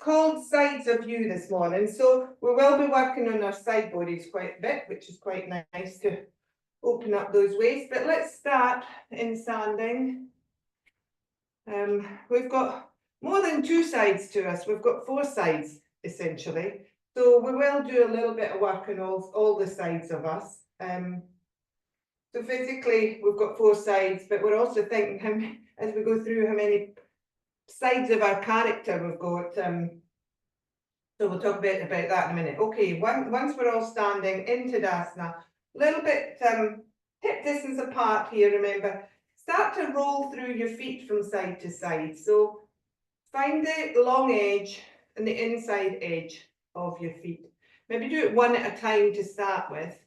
called sides of you this morning. So we will be working on our side bodies quite a bit, which is quite nice to open up those ways. But let's start in standing. We've got more than two sides to us. We've got four sides, essentially. So we will do a little bit of work on all the sides of us. So physically, we've got four sides, but we're also thinking, as we go through, how many sides of our character we've got. So we'll talk a bit about that in a minute. Okay, once we're all standing in Tadasana, a little bit hip distance apart here, remember. Start to roll through your feet from side to side. So find the long edge and the inside edge of your feet. Maybe do it one at a time to start with.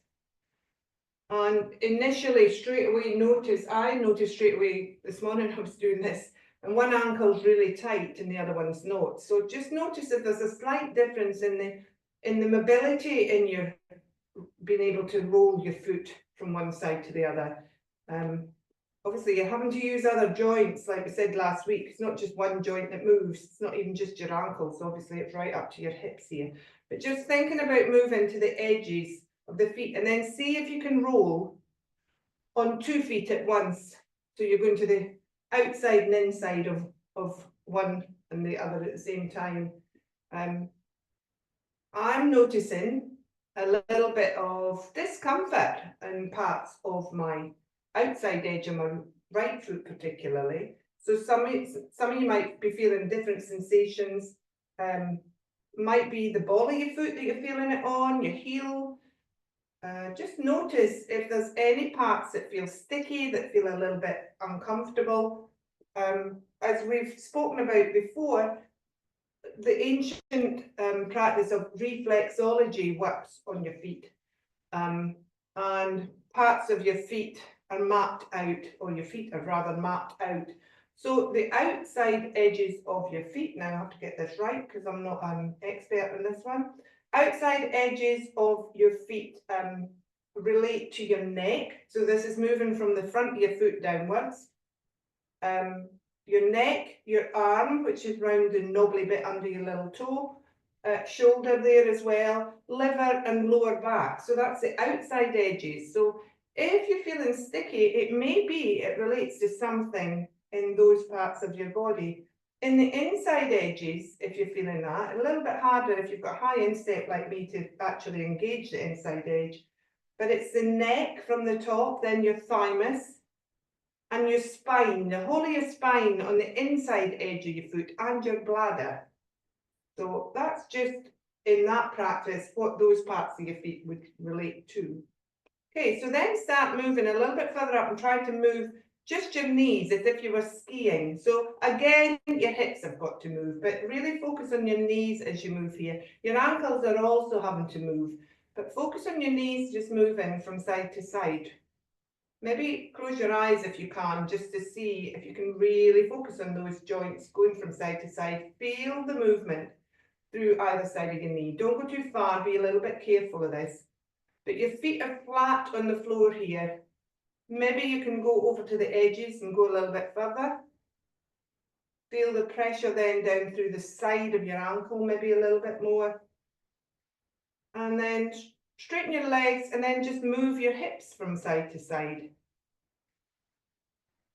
And initially, straight away, I noticed straight away this morning I was doing this, and one ankle's really tight and the other one's not. So just notice if there's a slight difference in the mobility in your being able to roll your foot from one side to the other. Obviously, you're having to use other joints, like we said last week. It's not just one joint that moves. It's not even just your ankles. Obviously, it's right up to your hips here. But just thinking about moving to the edges of the feet, and then see if you can roll on 2 feet at once. So you're going to the outside and inside of one and the other at the same time. I'm noticing a little bit of discomfort in parts of my outside edge of my right foot particularly. So some of you might be feeling different sensations. Might be the ball of your foot that you're feeling it on, your heel. Just notice if there's any parts that feel sticky, that feel a little bit uncomfortable. As we've spoken about before, the ancient practice of reflexology works on your feet. And parts of your feet are mapped out, or your feet are rather mapped out. So the outside edges of your feet, now I have to get this right because I'm not an expert on this one. Outside edges of your feet relate to your neck. So this is moving from the front of your foot downwards. Your neck, your arm, which is round and knobbly bit under your little toe, shoulder there as well, liver and lower back. So that's the outside edges. So if you're feeling sticky, it may be it relates to something in those parts of your body. In the inside edges, if you're feeling that, a little bit harder if you've got high instep like me to actually engage the inside edge. But it's the neck from the top, then your thymus, and your spine, the whole of your spine on the inside edge of your foot, and your bladder. So that's just in that practice what those parts of your feet would relate to. Okay, so then start moving a little bit further up and try to move just your knees as if you were skiing. So again, your hips have got to move, but really focus on your knees as you move here. Your ankles are also having to move, but focus on your knees just moving from side to side. Maybe close your eyes if you can, just to see if you can really focus on those joints going from side to side. Feel the movement through either side of your knee. Don't go too far, be a little bit careful of this. But your feet are flat on the floor here. Maybe you can go over to the edges and go a little bit further. Feel the pressure then down through the side of your ankle, maybe a little bit more. And then straighten your legs and then just move your hips from side to side.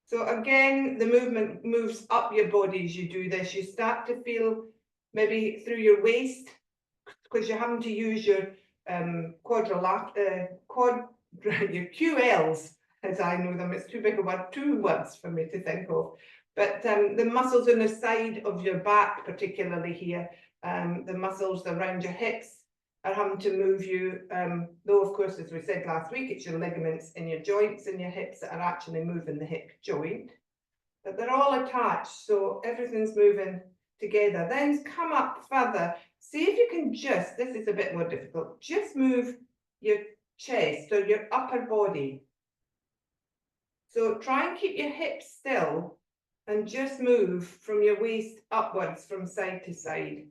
So again, the movement moves up your body as you do this. You start to feel maybe through your waist, because you're having to use your your QLs, as I know them. It's too big a word, 2 words for me to think of. But the muscles on the side of your back, particularly here, the muscles around your hips are having to move you, though of course, as we said last week, it's your ligaments in your joints and your hips that are actually moving the hip joint. But they're all attached, so everything's moving together. Then come up further. See if you can just, this is a bit more difficult, just move your chest or your upper body. So try and keep your hips still and just move from your waist upwards from side to side.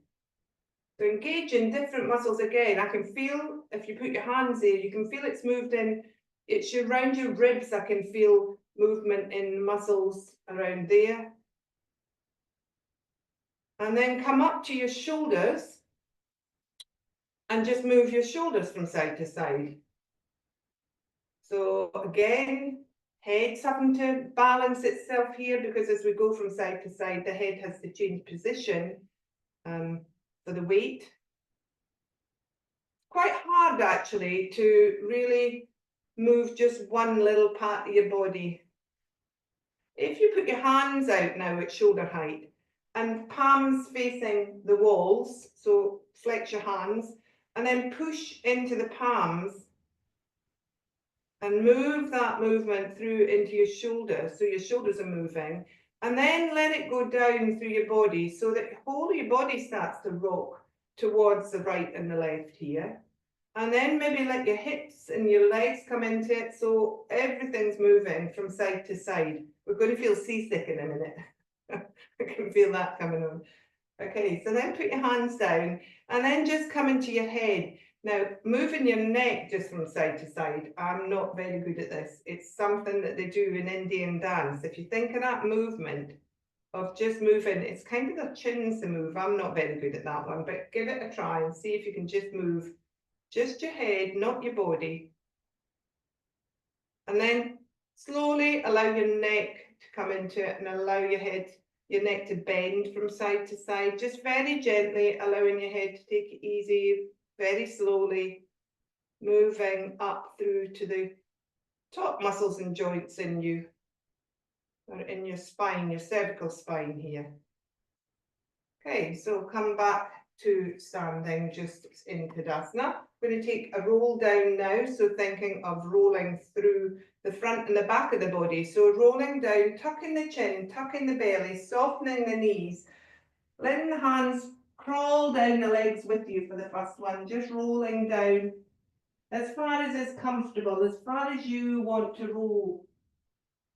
So engage in different muscles again. I can feel, if you put your hands there, you can feel it's moved in. It's around your ribs. I can feel movement in muscles around there. And then come up to your shoulders and just move your shoulders from side to side. So again, head's having to balance itself here, because as we go from side to side, the head has to change position for the weight. Quite hard actually to really move just one little part of your body. If you put your hands out now at shoulder height and palms facing the walls, so flex your hands and then push into the palms and move that movement through into your shoulders, so your shoulders are moving, and then let it go down through your body so that the whole of your body starts to rock towards the right and the left here. And then maybe let your hips and your legs come into it, so everything's moving from side to side. We're going to feel seasick in a minute. I can feel that coming on. Okay, so then put your hands down and then just come into your head. Now, moving your neck just from side to side, I'm not very good at this. It's something that they do in Indian dance. If you think of that movement of just moving, it's kind of the chins to move. I'm not very good at that one, but give it a try and see if you can just move just your head, not your body. And then slowly allow your neck to come into it and allow your head, your neck to bend from side to side, just very gently allowing your head to take it easy, very slowly, moving up through to the top muscles and joints in you, or in your spine, your cervical spine here. Okay, so come back to standing just in Tadasana. We're going to take a roll down now, so thinking of rolling through the front and the back of the body. So rolling down, tucking the chin, tucking the belly, softening the knees, letting the hands crawl down the legs with you for the first one, just rolling down as far as is comfortable, as far as you want to roll.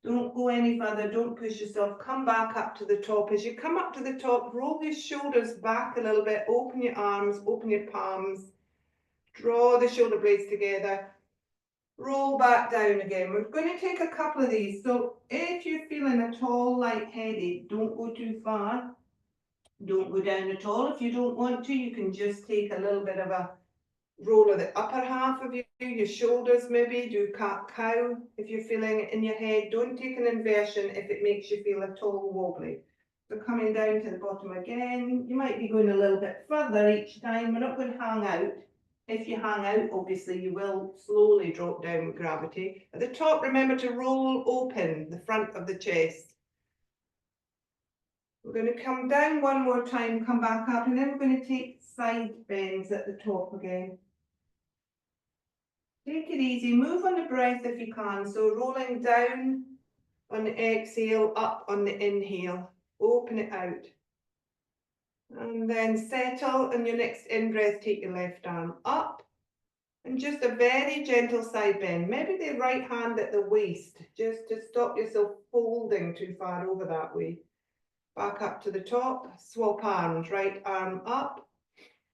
Don't go any further, don't push yourself, come back up to the top. As you come up to the top, roll your shoulders back a little bit, open your arms, open your palms, draw the shoulder blades together, roll back down again. We're going to take a couple of these, so if you're feeling at all lightheaded, don't go too far, don't go down at all. If you don't want to, you can just take a little bit of a roll of the upper half of you, your shoulders maybe, do cat-cow if you're feeling it in your head. Don't take an inversion if it makes you feel at all wobbly. So coming down to the bottom again, you might be going a little bit further each time. We're not going to hang out. If you hang out, obviously you will slowly drop down with gravity. At the top, remember to roll open the front of the chest. We're going to come down one more time, come back up, and then we're going to take side bends at the top again. Take it easy, move on the breath if you can. So rolling down on the exhale, up on the inhale, open it out. And then settle, and your next in-breath, take your left arm up. And just a very gentle side bend, maybe the right hand at the waist, just to stop yourself folding too far over that way. Back up to the top, swap arms, right arm up.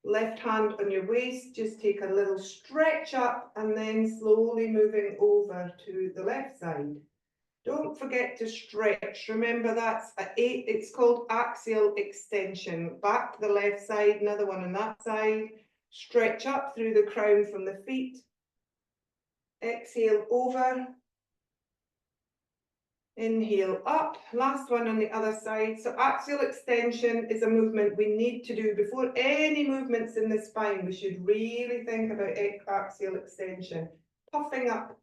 Left hand on your waist, just take a little stretch up and then slowly moving over to the left side. Don't forget to stretch. Remember that's it's called axial extension. Back to the left side, another one on that side. Stretch up through the crown from the feet. Exhale over. Inhale up, last one on the other side. So axial extension is a movement we need to do before any movements in the spine. We should really think about axial extension, puffing up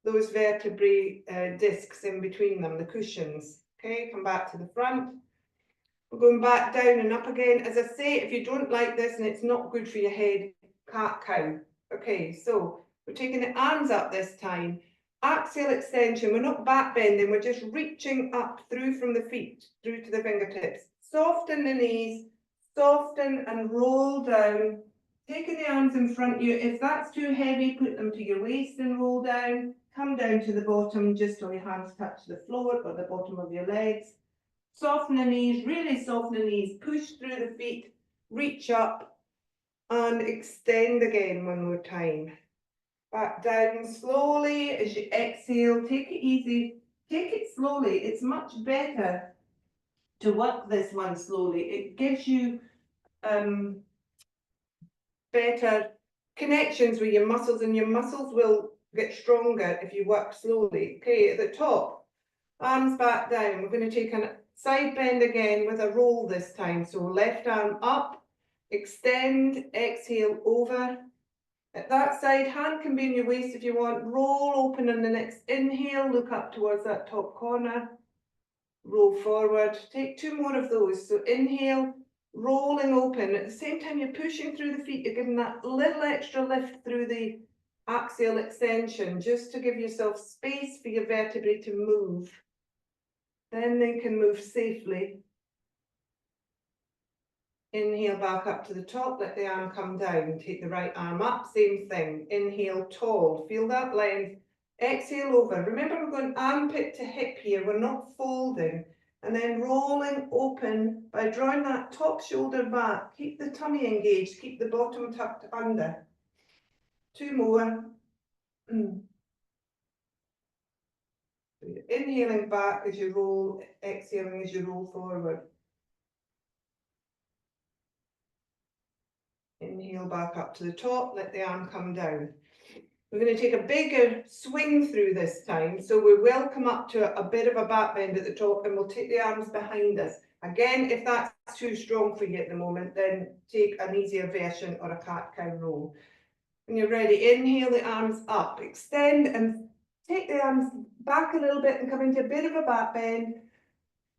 those vertebrae discs in between them, the cushions. Okay, come back to the front. We're going back down and up again. As I say, if you don't like this and it's not good for your head, cat-cow. Okay, so we're taking the arms up this time. Axial extension, we're not back bending, we're just reaching up through from the feet, through to the fingertips. Soften the knees, soften and roll down. Taking the arms in front of you, if that's too heavy, put them to your waist and roll down. Come down to the bottom, just till your hands touch the floor or the bottom of your legs. Soften the knees, really soften the knees, push through the feet, reach up and extend again one more time. Back down slowly as you exhale, take it easy, take it slowly. It's much better to work this one slowly. It gives you better connections with your muscles, and your muscles will get stronger if you work slowly. Okay, at the top, arms back down. We're going to take a side bend again with a roll this time. So left arm up, extend, exhale over. At that side, hand can be in your waist if you want. Roll open on the next inhale, look up towards that top corner. Roll forward. Take two more of those. So inhale, rolling open. At the same time, you're pushing through the feet. You're giving that little extra lift through the axial extension, just to give yourself space for your vertebrae to move. Then they can move safely. Inhale back up to the top, let the arm come down. Take the right arm up, same thing. Inhale tall, feel that length. Exhale over. Remember, we're going armpit to hip here, we're not folding. And then rolling open by drawing that top shoulder back. Keep the tummy engaged, keep the bottom tucked under. Two more. Inhaling back as you roll, exhaling as you roll forward. Inhale back up to the top, let the arm come down. We're going to take a bigger swing through this time, so we will come up to a bit of a back bend at the top, and we'll take the arms behind us. Again, if that's too strong for you at the moment, then take an easier version or a cat-cow roll. When you're ready, inhale the arms up, extend and take the arms back a little bit and come into a bit of a back bend.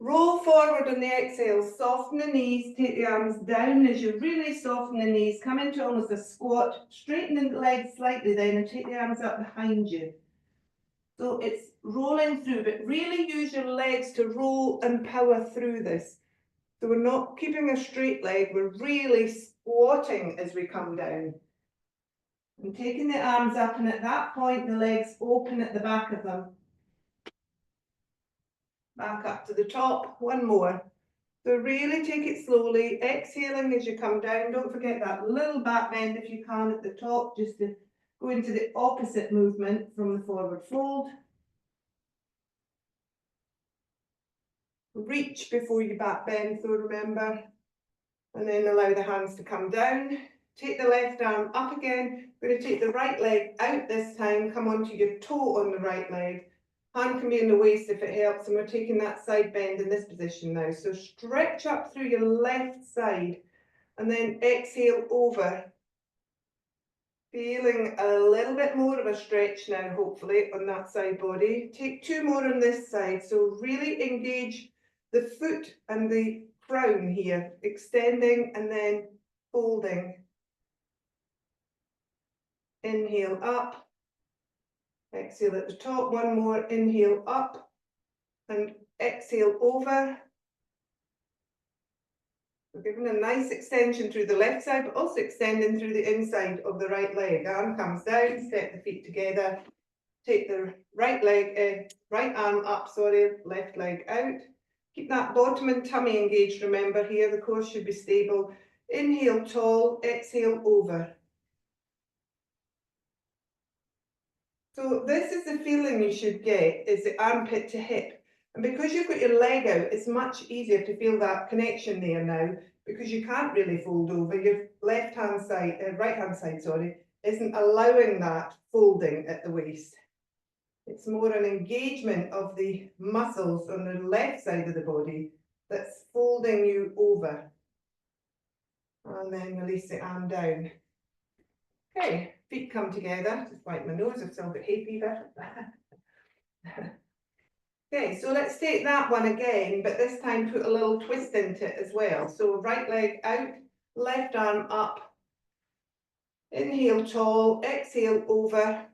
Roll forward on the exhale, soften the knees, take the arms down as you really soften the knees, come into almost a squat, straighten the legs slightly then and take the arms up behind you. So it's rolling through, but really use your legs to roll and power through this. So we're not keeping a straight leg, we're really squatting as we come down. And taking the arms up, and at that point the legs open at the back of them. Back up to the top, one more. So really take it slowly, exhaling as you come down. Don't forget that little back bend if you can at the top, just to go into the opposite movement from the forward fold. Reach before you back bend, so remember. And then allow the hands to come down. Take the left arm up again. We're going to take the right leg out this time. Come onto your toe on the right leg. Hand can be in the waist if it helps, and we're taking that side bend in this position now. So stretch up through your left side and then exhale over. Feeling a little bit more of a stretch now, hopefully, on that side body. Take two more on this side. So really engage the foot and the crown here, extending and then folding. Inhale up. Exhale at the top, one more, inhale up and exhale over. We're giving a nice extension through the left side, but also extending through the inside of the right leg. Arm comes down, step the feet together, take the right arm up, left leg out. Keep that bottom and tummy engaged, remember here, the core should be stable. Inhale tall, exhale over. So this is the feeling you should get, is the armpit to hip. And because you've got your leg out, it's much easier to feel that connection there now, because you can't really fold over. Your right hand side, isn't allowing that folding at the waist. It's more an engagement of the muscles on the left side of the body that's folding you over. And then release the arm down. Okay, feet come together. Just wipe my nose, I've still got hay fever. Okay, so let's take that one again, but this time put a little twist into it as well. So right leg out, left arm up. Inhale tall, exhale over.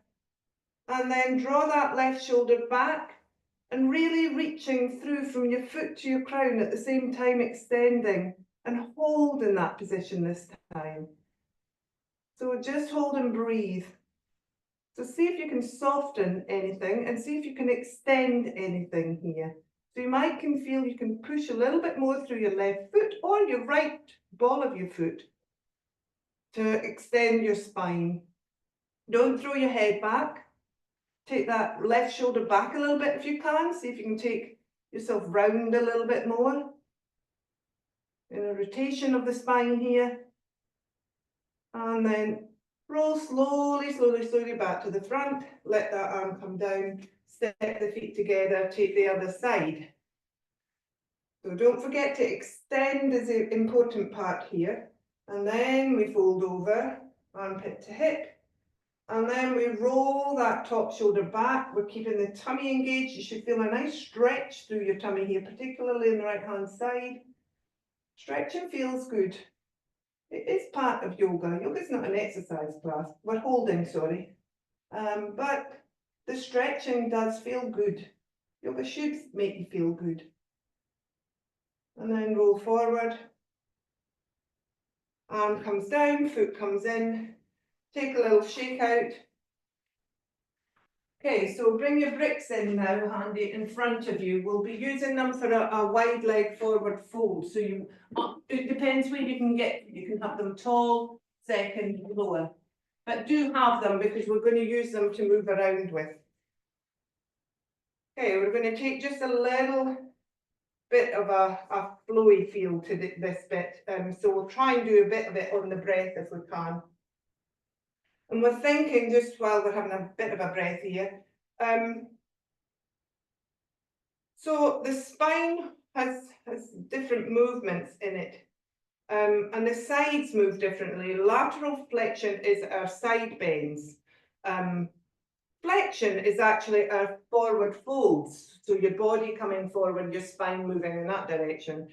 And then draw that left shoulder back and really reaching through from your foot to your crown at the same time extending, and hold in that position this time. So just hold and breathe. So see if you can soften anything and see if you can extend anything here. So you might can feel you can push a little bit more through your left foot or your right ball of your foot to extend your spine. Don't throw your head back. Take that left shoulder back a little bit if you can. See if you can take yourself round a little bit more. In a rotation of the spine here. And then roll slowly, slowly, slowly back to the front. Let that arm come down. Step the feet together, take the other side. So don't forget to extend is the important part here. And then we fold over, armpit to hip. And then we roll that top shoulder back. We're keeping the tummy engaged. You should feel a nice stretch through your tummy here, particularly on the right hand side. Stretching feels good. It is part of yoga. Yoga is not an exercise class. We're holding, sorry. But the stretching does feel good. Yoga should make you feel good. And then roll forward. Arm comes down, foot comes in. Take a little shake out. Okay, so bring your bricks in now, handy, in front of you. We'll be using them for a wide leg forward fold. So it depends where you can get. You can have them tall, second, lower. But do have them because we're going to use them to move around with. Okay, we're going to take just a little bit of a flowy feel to this bit. So we'll try and do a bit of it on the breath if we can. And we're thinking, just while we're having a bit of a breath here, so the spine has different movements in it, and the sides move differently. Lateral flexion is our side bends. Flexion is actually our forward folds, so your body coming forward, your spine moving in that direction.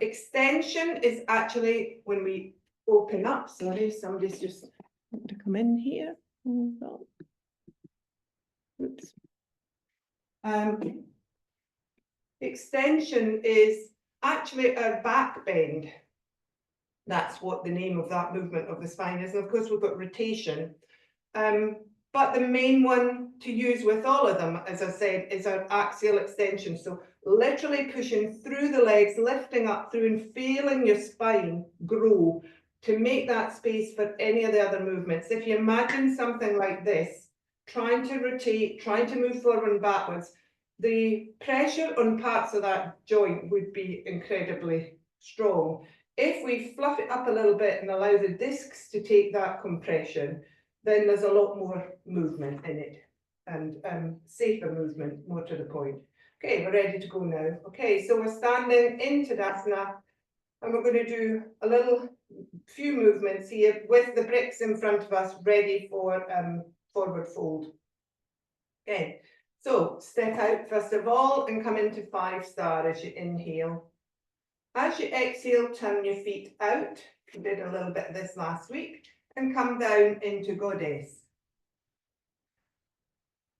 Extension is actually when we open up. Sorry, somebody's just to come in here. Oops. Extension is actually a back bend. That's what the name of that movement of the spine is. And of course, we've got rotation. But the main one to use with all of them, as I said, is our axial extension. So literally pushing through the legs, lifting up through and feeling your spine grow to make that space for any of the other movements. If you imagine something like this, trying to rotate, trying to move forward and backwards, the pressure on parts of that joint would be incredibly strong. If we fluff it up a little bit and allow the discs to take that compression, then there's a lot more movement in it and safer movement, more to the point. Okay, we're ready to go now. Okay, so we're standing in Tadasana and we're going to do a few movements here with the bricks in front of us ready for forward fold. Okay, so step out first of all and come into 5-star as you inhale. As you exhale, turn your feet out. We did a little bit of this last week. And come down into Goddess.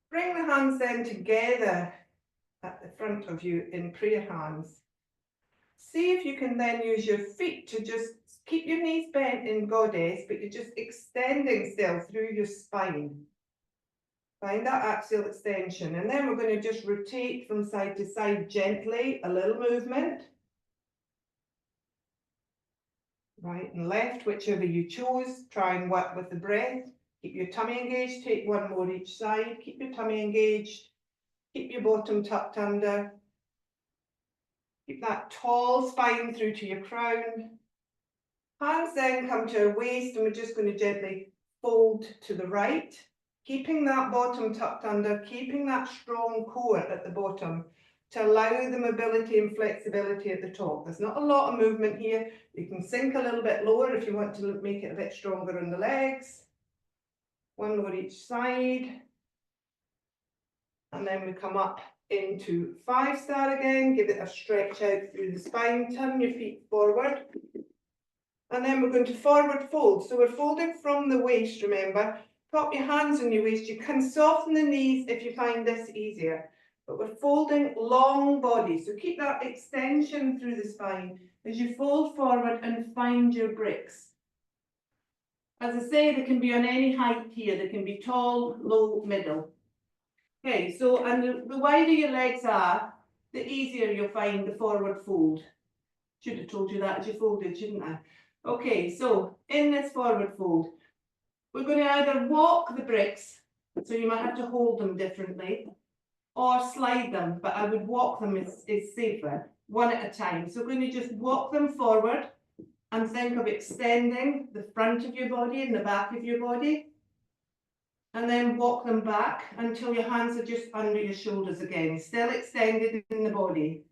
Bring the hands then together at the front of you in prayer hands. See if you can then use your feet to just keep your knees bent in Goddess, but you're just extending still through your spine. Find that axial extension. And then we're going to just rotate from side to side gently, a little movement. Right and left, whichever you chose. Try and work with the breath. Keep your tummy engaged. Take one more each side. Keep your tummy engaged. Keep your bottom tucked under. Keep that tall spine through to your crown. Hands then come to our waist and we're just going to gently fold to the right. Keeping that bottom tucked under, keeping that strong core at the bottom to allow the mobility and flexibility at the top. There's not a lot of movement here. You can sink a little bit lower if you want to make it a bit stronger on the legs. One more each side. And then we come up into 5-star again. Give it a stretch out through the spine. Turn your feet forward. And then we're going to forward fold. So we're folding from the waist, remember. Pop your hands on your waist. You can soften the knees if you find this easier. But we're folding long body. So keep that extension through the spine as you fold forward and find your bricks. As I say, they can be on any height here. They can be tall, low, middle. Okay, so and the wider your legs are, the easier you'll find the forward fold. Should have told you that as you folded, shouldn't I? Okay, so in this forward fold, we're going to either walk the bricks, so you might have to hold them differently, or slide them, but I would walk them is safer. one at a time. So we're going to just walk them forward and think of extending the front of your body and the back of your body. And then walk them back until your hands are just under your shoulders again, still extended in the body.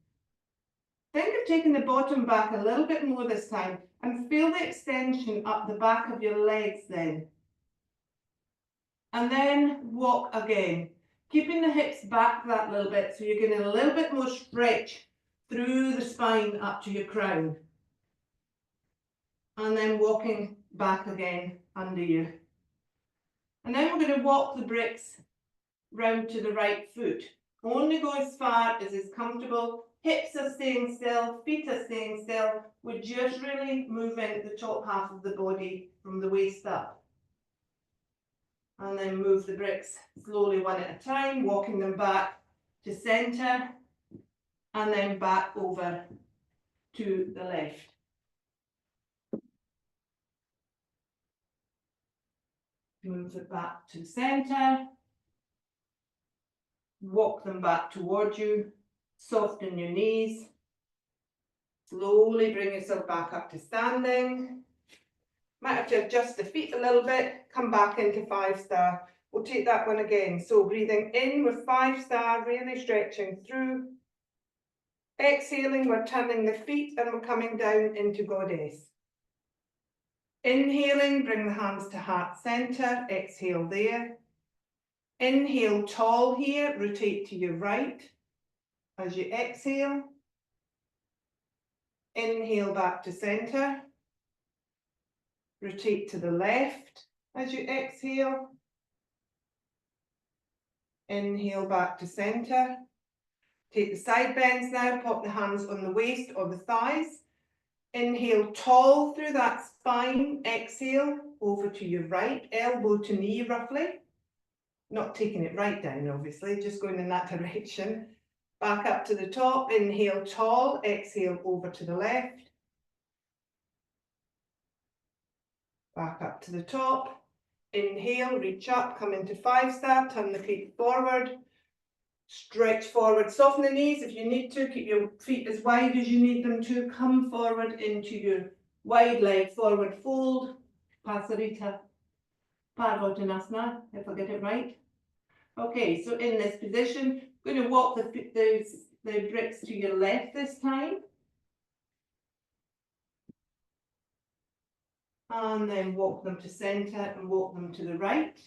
Think of taking the bottom back a little bit more this time and feel the extension up the back of your legs then. And then walk again, keeping the hips back that little bit so you're getting a little bit more stretch through the spine up to your crown. And then walking back again under you. And then we're going to walk the bricks round to the right foot. Only go as far as is comfortable. Hips are staying still, feet are staying still. We're just really moving the top half of the body from the waist up. And then move the bricks slowly one at a time, walking them back to centre and then back over to the left. Move it back to centre. Walk them back towards you. Soften your knees. Slowly bring yourself back up to standing. Might have to adjust the feet a little bit. Come back into 5 star. We'll take that one again. So breathing in with 5 star, really stretching through. Exhaling, we're turning the feet and we're coming down into goddess. Inhaling, bring the hands to heart center. Exhale there. Inhale tall here, rotate to your right. As you exhale, inhale back to center. Rotate to the left as you exhale. Inhale back to center. Take the side bends now, pop the hands on the waist or the thighs. Inhale tall through that spine. Exhale over to your right, elbow to knee roughly. Not taking it right down, obviously, just going in that direction. Back up to the top, inhale tall, exhale over to the left. Back up to the top, inhale, reach up, come into 5 star, turn the feet forward, stretch forward, soften the knees if you need to, keep your feet as wide as you need them to, come forward into your wide leg forward fold, Pasarita Uttanasana, if I get it right. Okay, so in this position, I'm going to walk the bricks to your left this time. And then walk them to centre and walk them to the right.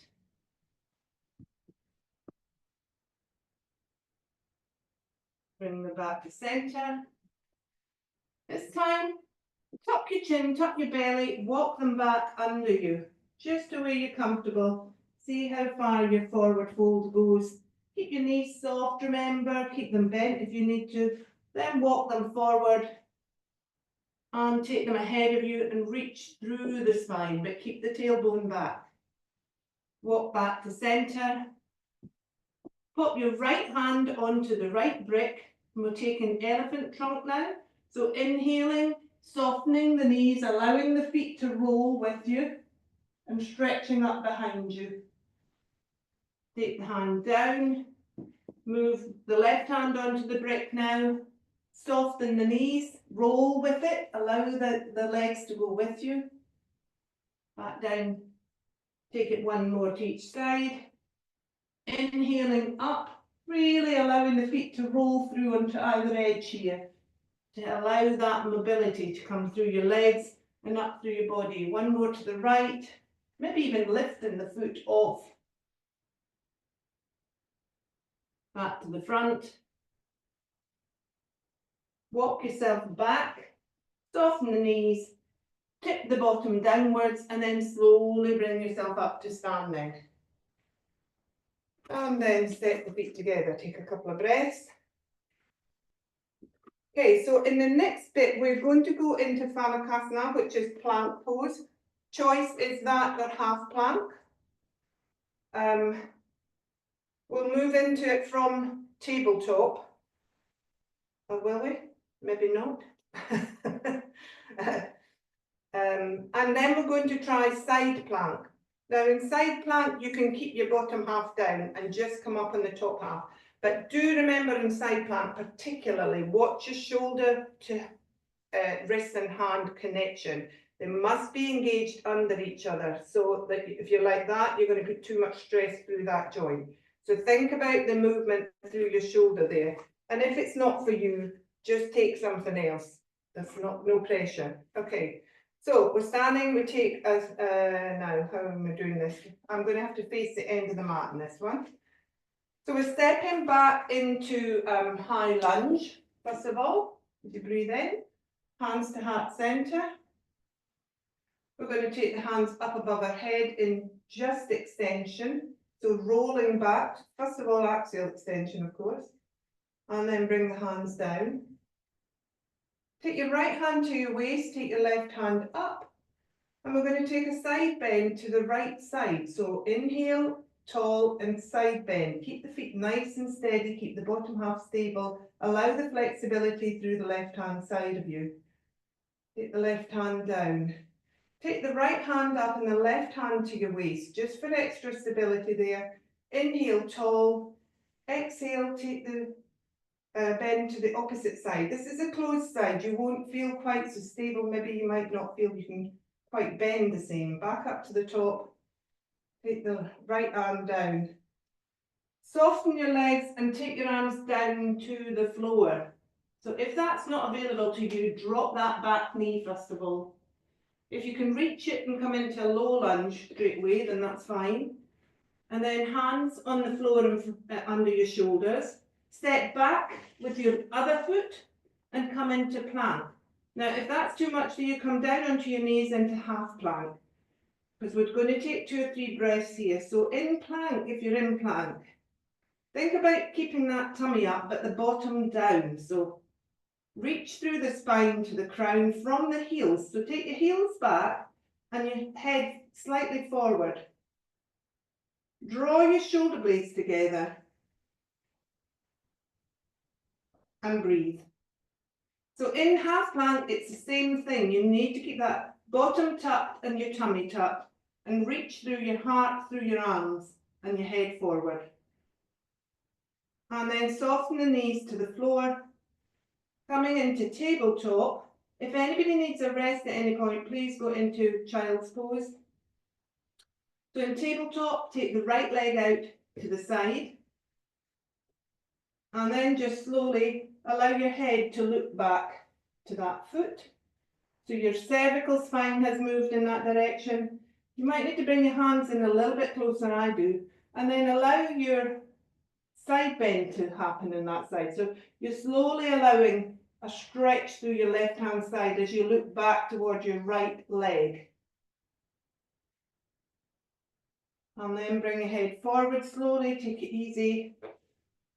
Bring them back to centre. This time, tuck your chin, tuck your belly, walk them back under you, just to where you're comfortable. See how far your forward fold goes. Keep your knees soft, remember, keep them bent if you need to. Then walk them forward and take them ahead of you and reach through the spine, but keep the tailbone back. Walk back to centre. Pop your right hand onto the right brick. And we're taking elephant trunk now. So inhaling, softening the knees, allowing the feet to roll with you and stretching up behind you. Take the hand down, move the left hand onto the brick now, soften the knees, roll with it, allow the legs to go with you. Back down, take it one more to each side. Inhaling up, really allowing the feet to roll through onto either edge here, to allow that mobility to come through your legs and up through your body. One more to the right, maybe even lifting the foot off. Back to the front. Walk yourself back, soften the knees, tip the bottom downwards, and then slowly bring yourself up to standing. And then step the feet together, take a couple of breaths. Okay, so in the next bit, we're going to go into Phalakasana, which is plank pose. Choice is that or half plank. We'll move into it from tabletop. Or will we? Maybe not. And then we're going to try side plank. Now in side plank, you can keep your bottom half down and just come up on the top half. But do remember in side plank particularly, watch your shoulder to wrist and hand connection. They must be engaged under each other, so that if you're like that, you're going to put too much stress through that joint. So think about the movement through your shoulder there. And if it's not for you, just take something else. There's no pressure. Okay, so we're standing, we take as now, how am I doing this? I'm going to have to face the end of the mat in this one. So we're stepping back into high lunge, first of all. As you breathe in, hands to heart center. We're going to take the hands up above our head in just extension. So rolling back, first of all, axial extension, of course, and then bring the hands down. Take your right hand to your waist, take your left hand up, and we're going to take a side bend to the right side. So inhale, tall and side bend. Keep the feet nice and steady, keep the bottom half stable, allow the flexibility through the left hand side of you. Take the left hand down. Take the right hand up and the left hand to your waist, just for extra stability there. Inhale, tall. Exhale, take the bend to the opposite side. This is a closed side. You won't feel quite so stable. Maybe you might not feel you can quite bend the same. Back up to the top. Take the right arm down. Soften your legs and take your arms down to the floor. So if that's not available to you, drop that back knee first of all. If you can reach it and come into a low lunge straight away, then that's fine. And then hands on the floor and under your shoulders. Step back with your other foot and come into plank. Now, if that's too much for you, come down onto your knees into half plank, because we're going to take 2 or 3 breaths here. So in plank, if you're in plank, think about keeping that tummy up but the bottom down. So reach through the spine to the crown from the heels. So take your heels back and your head slightly forward. Draw your shoulder blades together and breathe. So in half plank, it's the same thing. You need to keep that bottom tucked and your tummy tucked and reach through your heart, through your arms and your head forward. And then soften the knees to the floor. Coming into tabletop. If anybody needs a rest at any point, please go into child's pose. So in tabletop, take the right leg out to the side. And then just slowly allow your head to look back to that foot. So your cervical spine has moved in that direction. You might need to bring your hands in a little bit closer, I do. And then allow your side bend to happen in that side. So you're slowly allowing a stretch through your left hand side as you look back towards your right leg. And then bring your head forward slowly, take it easy.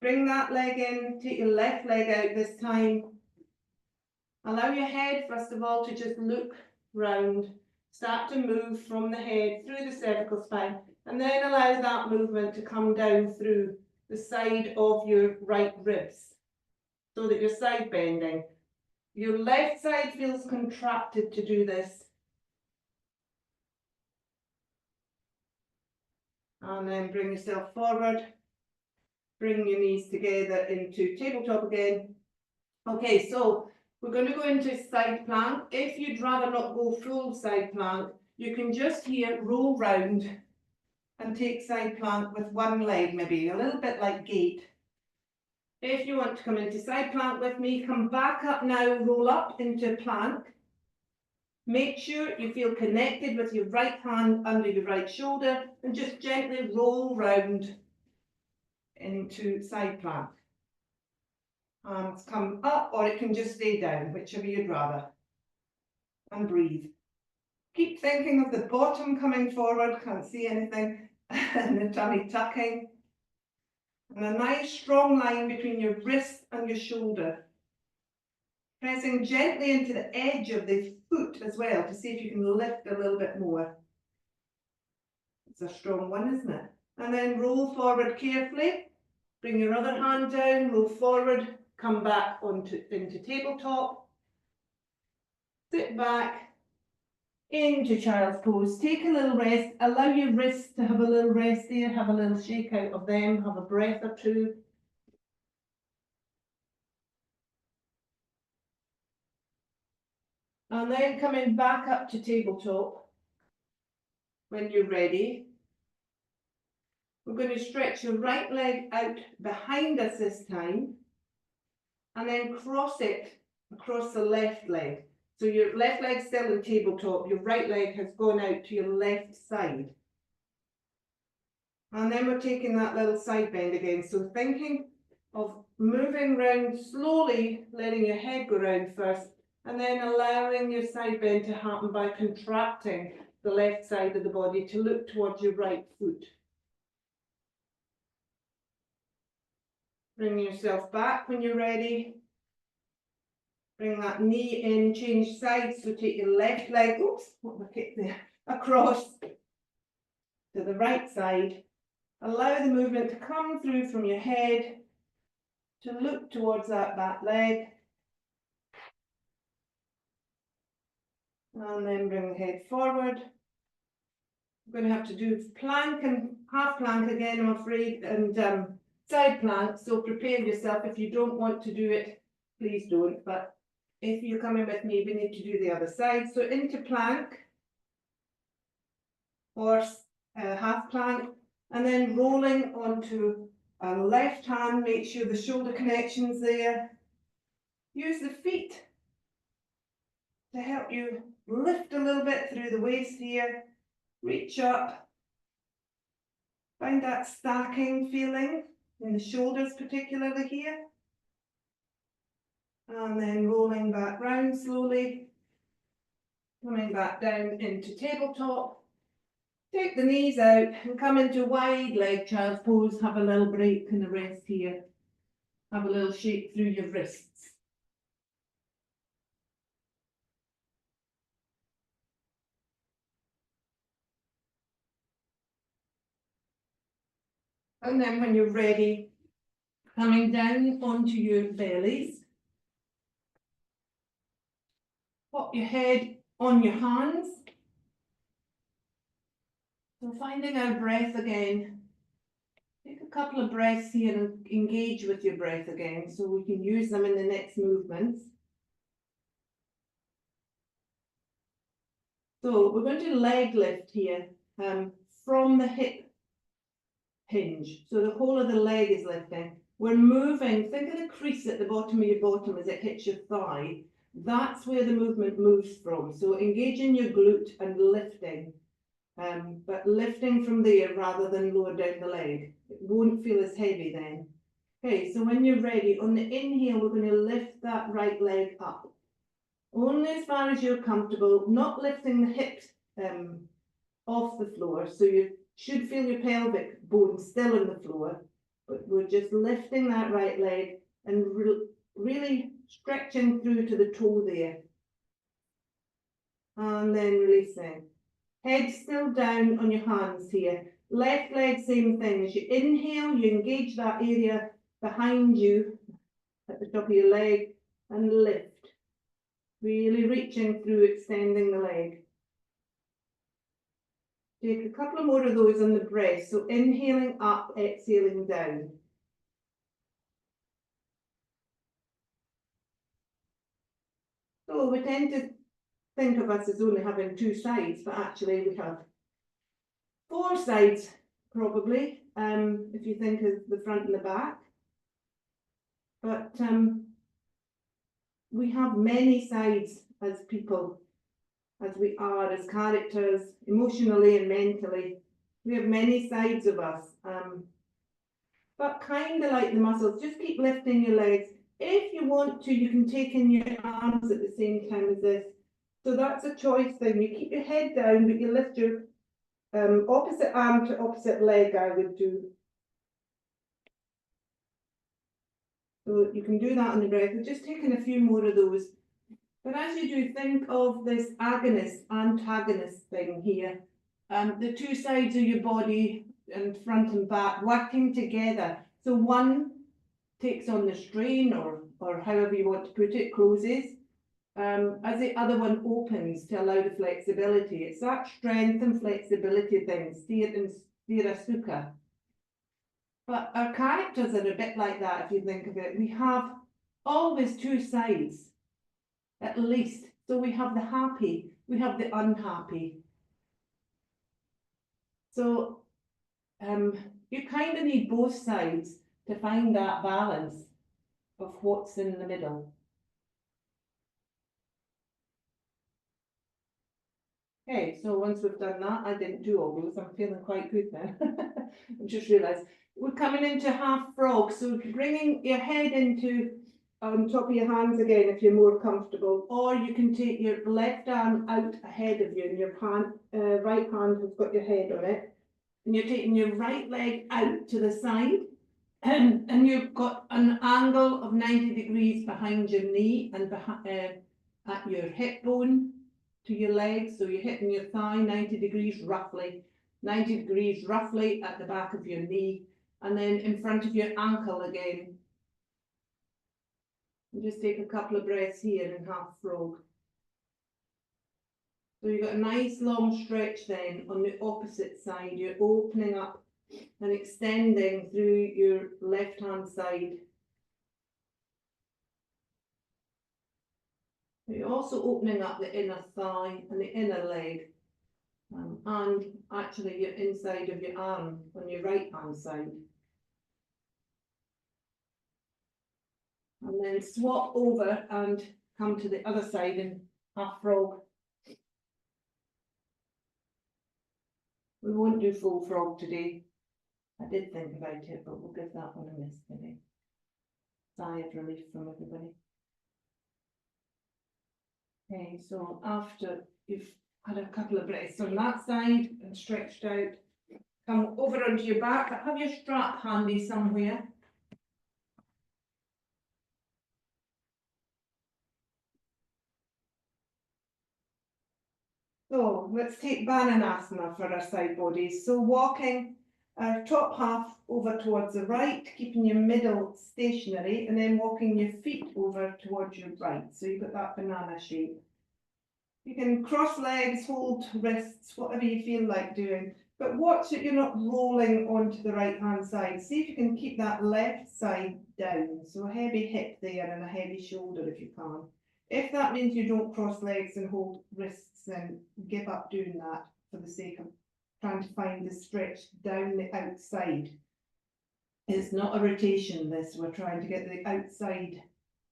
Bring that leg in, take your left leg out this time. Allow your head, first of all, to just look round. Start to move from the head through the cervical spine, and then allow that movement to come down through the side of your right ribs, so that you're side bending. Your left side feels contracted to do this. And then bring yourself forward. Bring your knees together into tabletop again. Okay, so we're going to go into side plank. If you'd rather not go full side plank, you can just here roll round and take side plank with one leg, maybe a little bit like gate. If you want to come into side plank with me, come back up now, roll up into plank. Make sure you feel connected with your right hand under your right shoulder and just gently roll round into side plank. Arms come up, or it can just stay down, whichever you'd rather. And breathe. Keep thinking of the bottom coming forward, can't see anything, and the tummy tucking. And a nice strong line between your wrist and your shoulder. Pressing gently into the edge of the foot as well to see if you can lift a little bit more. It's a strong one, isn't it? And then roll forward carefully. Bring your other hand down, roll forward, come back into tabletop. Sit back into child's pose. Take a little rest. Allow your wrists to have a little rest there. Have a little shake out of them. Have a breath or two. And then coming back up to tabletop when you're ready. We're going to stretch your right leg out behind us this time and then cross it across the left leg. So your left leg's still in tabletop, your right leg has gone out to your left side. And then we're taking that little side bend again. So thinking of moving round slowly, letting your head go round first, and then allowing your side bend to happen by contracting the left side of the body to look towards your right foot. Bring yourself back when you're ready. Bring that knee in, change sides, so take your left leg, oops, what did I kick there, across to the right side. Allow the movement to come through from your head to look towards that back leg. And then bring the head forward. We're going to have to do plank and half plank again, I'm afraid, and side plank, so prepare yourself. If you don't want to do it, please don't, but if you're coming with me, we need to do the other side. So into plank or half plank, and then rolling onto a left hand, make sure the shoulder connection's there. Use the feet to help you lift a little bit through the waist here. Reach up. Find that stacking feeling in the shoulders, particularly here. And then rolling back round slowly. Coming back down into tabletop. Take the knees out and come into wide leg child's pose. Have a little break and a rest here. Have a little shake through your wrists. And then when you're ready, coming down onto your bellies. Pop your head on your hands. So finding our breath again. Take a couple of breaths here and engage with your breath again so we can use them in the next movements. So we're going to leg lift here from the hip hinge. So the whole of the leg is lifting. We're moving, think of the crease at the bottom of your bottom as it hits your thigh. That's where the movement moves from. So engaging your glute and lifting. But lifting from there rather than lower down the leg. It won't feel as heavy then. Okay, so when you're ready, on the inhale, we're going to lift that right leg up. Only as far as you're comfortable, not lifting the hips off the floor. So you should feel your pelvic bone still on the floor, but we're just lifting that right leg and really stretching through to the toe there. And then releasing. Head still down on your hands here. Left leg, same thing. As you inhale, you engage that area behind you at the top of your leg and lift. Really reaching through, extending the leg. Take a couple of more of those on the breath. So inhaling up, exhaling down. So we tend to think of us as only having two sides, but actually we have four sides, probably, if you think of the front and the back. But we have many sides as people, as we are, as characters, emotionally and mentally. We have many sides of us. But kind of like the muscles, just keep lifting your legs. If you want to, you can take in your arms at the same time as this. So that's a choice thing. You keep your head down, but you lift your opposite arm to opposite leg, I would do. So you can do that on the breath. We're just taking a few more of those. But as you do, think of this agonist, antagonist thing here. The two sides of your body and front and back working together. So one takes on the strain or however you want to put it, closes. As the other one opens to allow the flexibility. It's that strength and flexibility thing, Sthira and Sukha. But our characters are a bit like that if you think of it. We have always two sides, at least. So we have the happy, we have the unhappy. So you kind of need both sides to find that balance of what's in the middle. Okay, so once we've done that, I didn't do all those, I'm feeling quite good now. I just realised we're coming into half frog, so bringing your head into on top of your hands again if you're more comfortable, or you can take your left arm out ahead of you and your right hand has got your head on it, and you're taking your right leg out to the side, and you've got an angle of 90 degrees behind your knee and at your hip bone to your leg, so you're hitting your thigh 90 degrees roughly at the back of your knee, and then in front of your ankle again. And just take a couple of breaths here in half frog. So you've got a nice long stretch then on the opposite side. You're opening up and extending through your left hand side. You're also opening up the inner thigh and the inner leg, and actually your inside of your arm on your right hand side. And then swap over and come to the other side in half frog. We won't do full frog today. I did think about it, but we'll give that one a miss today. Sigh of relief from everybody. Okay, so after you've had a couple of breaths on that side and stretched out, come over onto your back, but have your strap handy somewhere. So let's take Uttanasana for our side bodies. So walking our top half over towards the right, keeping your middle stationary, and then walking your feet over towards your right. So you've got that banana shape. You can cross legs, hold wrists, whatever you feel like doing, but watch that you're not rolling onto the right hand side. See if you can keep that left side down. So a heavy hip there and a heavy shoulder if you can. If that means you don't cross legs and hold wrists, then give up doing that for the sake of trying to find the stretch down the outside. It's not a rotation, this. We're trying to get the outside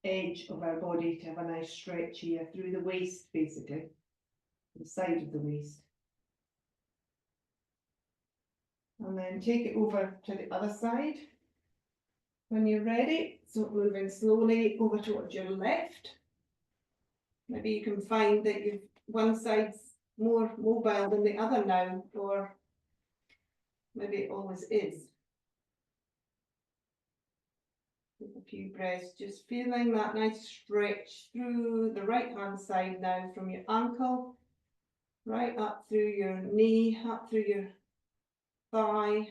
edge of our body to have a nice stretch here through the waist, basically, the side of the waist. And then take it over to the other side when you're ready. So moving slowly over towards your left. Maybe you can find that one side's more mobile than the other now, or maybe it always is. With a few breaths, just feeling that nice stretch through the right hand side now, from your ankle right up through your knee, up through your thigh.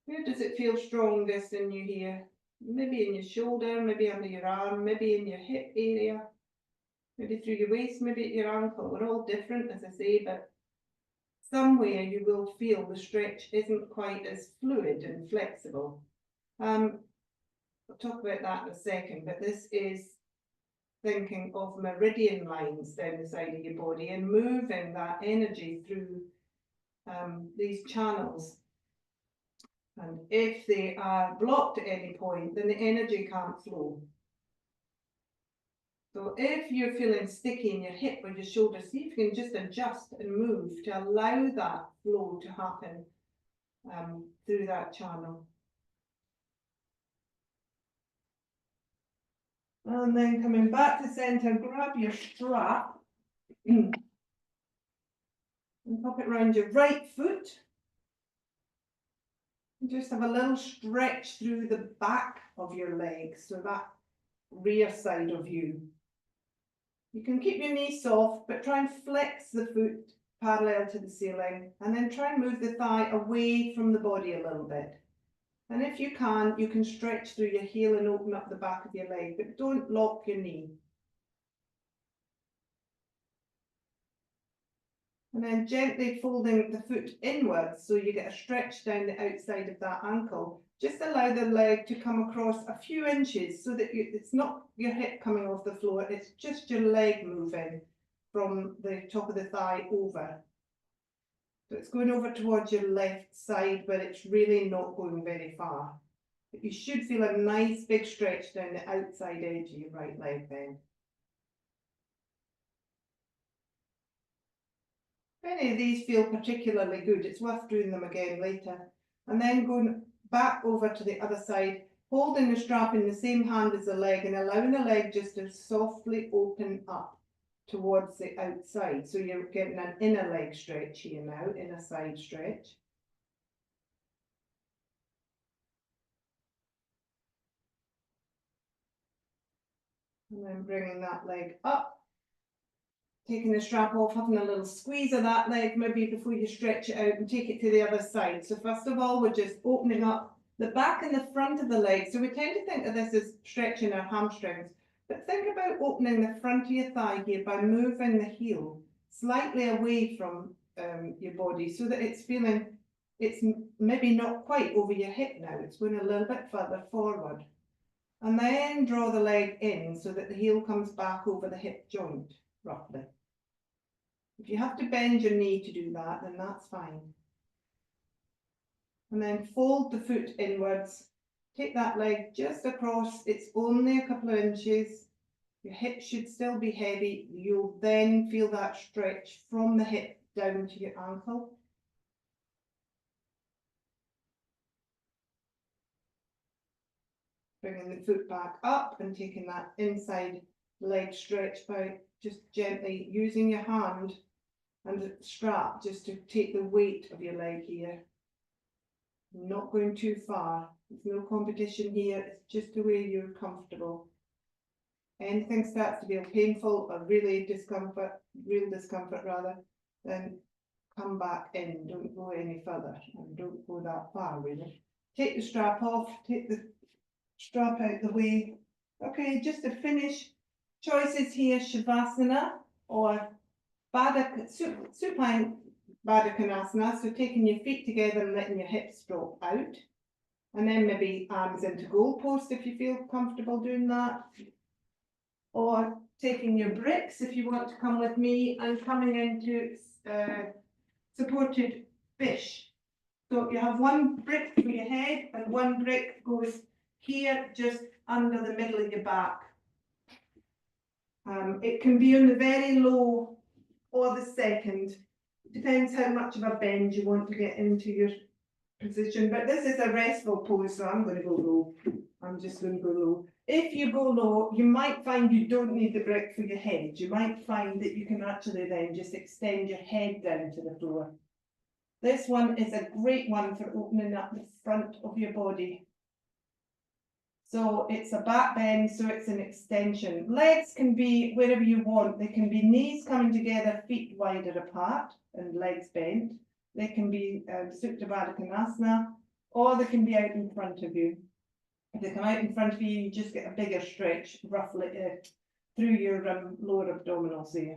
Where does it feel strongest in you here? Maybe in your shoulder, maybe under your arm, maybe in your hip area, maybe through your waist, maybe at your ankle. We're all different, as I say, but somewhere you will feel the stretch isn't quite as fluid and flexible. I'll talk about that in a second, but this is thinking of meridian lines down the side of your body and moving that energy through these channels. And if they are blocked at any point, then the energy can't flow. So if you're feeling sticky in your hip or your shoulder, see if you can just adjust and move to allow that flow to happen through that channel. And then coming back to center, grab your strap and pop it around your right foot. And just have a little stretch through the back of your legs, so that rear side of you. You can keep your knee soft, but try and flex the foot parallel to the ceiling, and then try and move the thigh away from the body a little bit. And if you can stretch through your heel and open up the back of your leg, but don't lock your knee. And then gently folding the foot inwards so you get a stretch down the outside of that ankle. Just allow the leg to come across a few inches so that it's not your hip coming off the floor, it's just your leg moving from the top of the thigh over. So it's going over towards your left side, but it's really not going very far. But you should feel a nice big stretch down the outside edge of your right leg then. If any of these feel particularly good, it's worth doing them again later. And then going back over to the other side, holding the strap in the same hand as the leg and allowing the leg just to softly open up towards the outside. So you're getting an inner leg stretch here now, inner side stretch. And then bringing that leg up. Taking the strap off, having a little squeeze of that leg maybe before you stretch it out and take it to the other side. So first of all, we're just opening up the back and the front of the leg. So we tend to think of this as stretching our hamstrings, but think about opening the front of your thigh here by moving the heel slightly away from your body so that it's feeling, it's maybe not quite over your hip now, it's going a little bit further forward. And then draw the leg in so that the heel comes back over the hip joint, roughly. If you have to bend your knee to do that, then that's fine. And then fold the foot inwards. Take that leg just across. It's only a couple of inches. Your hip should still be heavy. You'll then feel that stretch from the hip down to your ankle. Bringing the foot back up and taking that inside leg stretch by just gently using your hand and the strap just to take the weight of your leg here. Not going too far. There's no competition here. It's just the way you're comfortable. Anything starts to feel painful or really real discomfort rather, then come back in. Don't go any further and don't go that far really. Take the strap off, take the strap out the way. Okay, just to finish, choices here, Shavasana or supine Baddha, so taking your feet together and letting your hips drop out. And then maybe arms into goalpost if you feel comfortable doing that. Or taking your bricks if you want to come with me and coming into supported fish. So you have one brick for your head and one brick goes here just under the middle of your back. It can be on the very low or the second. Depends how much of a bend you want to get into your position, but this is a restful pose, so I'm going to go low. I'm just going to go low. If you go low, you might find you don't need the brick for your head. You might find that you can actually then just extend your head down to the floor. This one is a great one for opening up the front of your body. So it's a back bend, so it's an extension. Legs can be wherever you want. They can be knees coming together, feet wider apart and legs bent. They can be Supta, or they can be out in front of you. If they come out in front of you, you just get a bigger stretch roughly through your lower abdominals there.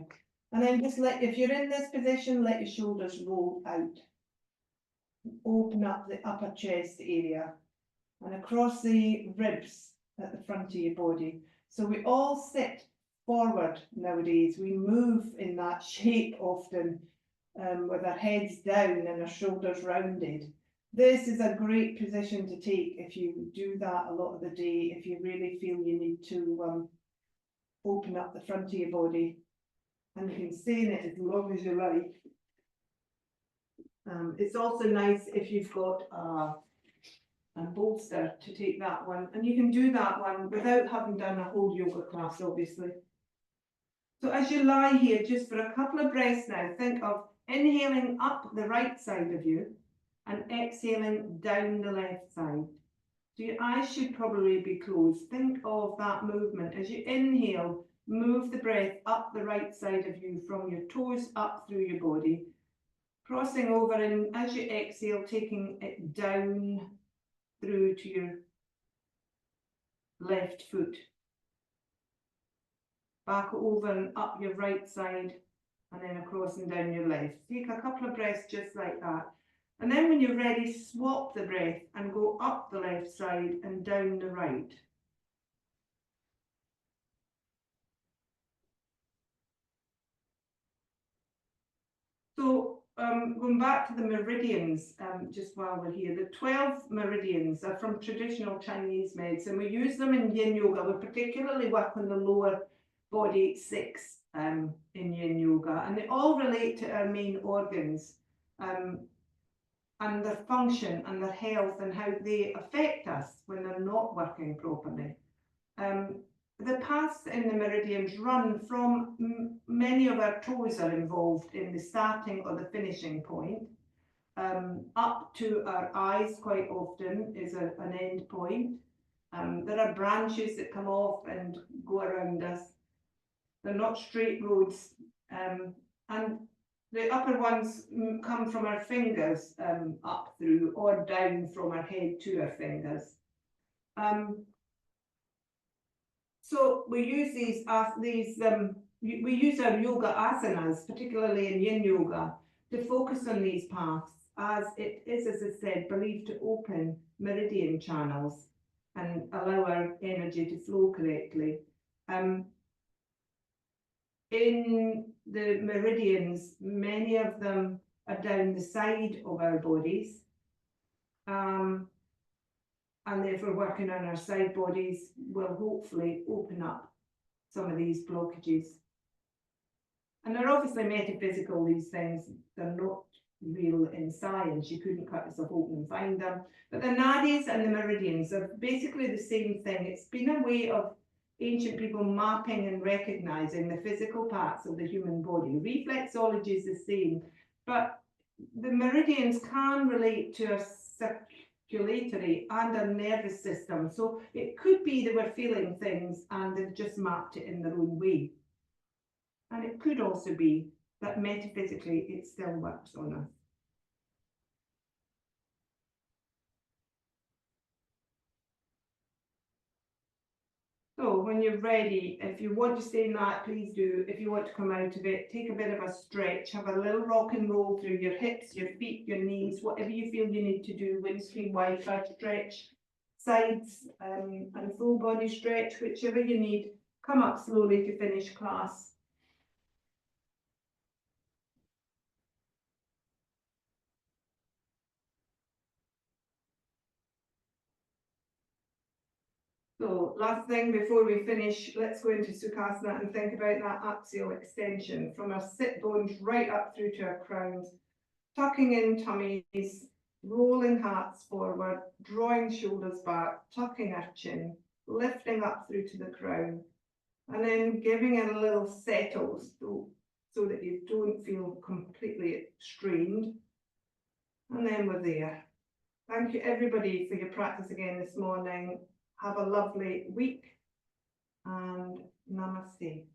And then just if you're in this position, let your shoulders roll out. Open up the upper chest area and across the ribs at the front of your body. So we all sit forward nowadays. We move in that shape often with our heads down and our shoulders rounded. This is a great position to take if you do that a lot of the day, if you really feel you need to open up the front of your body. And you can stay in it as long as you like. It's also nice if you've got a bolster to take that one, and you can do that one without having done a whole yoga class, obviously. So as you lie here, just for a couple of breaths now, think of inhaling up the right side of you and exhaling down the left side. So your eyes should probably be closed. Think of that movement. As you inhale, move the breath up the right side of you from your toes up through your body, crossing over, and as you exhale, taking it down through to your left foot. Back over and up your right side and then across and down your left. Take a couple of breaths just like that. And then when you're ready, swap the breath and go up the left side and down the right. So going back to the meridians, just while we're here, the 12 meridians are from traditional Chinese medicine. We use them in yin yoga. We particularly work on the lower body 6 in yin yoga, and they all relate to our main organs and their function and their health and how they affect us when they're not working properly. The paths in the meridians run from many of our toes are involved in the starting or the finishing point, up to our eyes quite often is an end point. There are branches that come off and go around us. They're not straight roads, and the upper ones come from our fingers up through or down from our head to our fingers. So we use we use our yoga asanas, particularly in yin yoga, to focus on these paths, as it is, as I said, believed to open meridian channels and allow our energy to flow correctly. In the meridians, many of them are down the side of our bodies. And therefore working on our side bodies will hopefully open up some of these blockages. And they're obviously metaphysical, these things. They're not real in science. You couldn't cut yourself open and find them. But the nadis and the meridians are basically the same thing. It's been a way of ancient people mapping and recognizing the physical parts of the human body. Reflexology is the same, but the meridians can relate to a circulatory and a nervous system. So it could be that we're feeling things and they've just mapped it in their own way. And it could also be that metaphysically it still works on us. So when you're ready, if you want to stay in that, please do. If you want to come out of it, take a bit of a stretch, have a little rock and roll through your hips, your feet, your knees, whatever you feel you need to do. Windscreen wiper, stretch, sides and full body stretch, whichever you need. Come up slowly to finish class. So last thing before we finish, let's go into Sukhasana and think about that axial extension from our sit bones right up through to our crowns, tucking in tummies, rolling hearts forward, drawing shoulders back, tucking our chin, lifting up through to the crown, and then giving it a little settle so that you don't feel completely strained. And then we're there. Thank you everybody for your practice again this morning. Have a lovely week and namaste.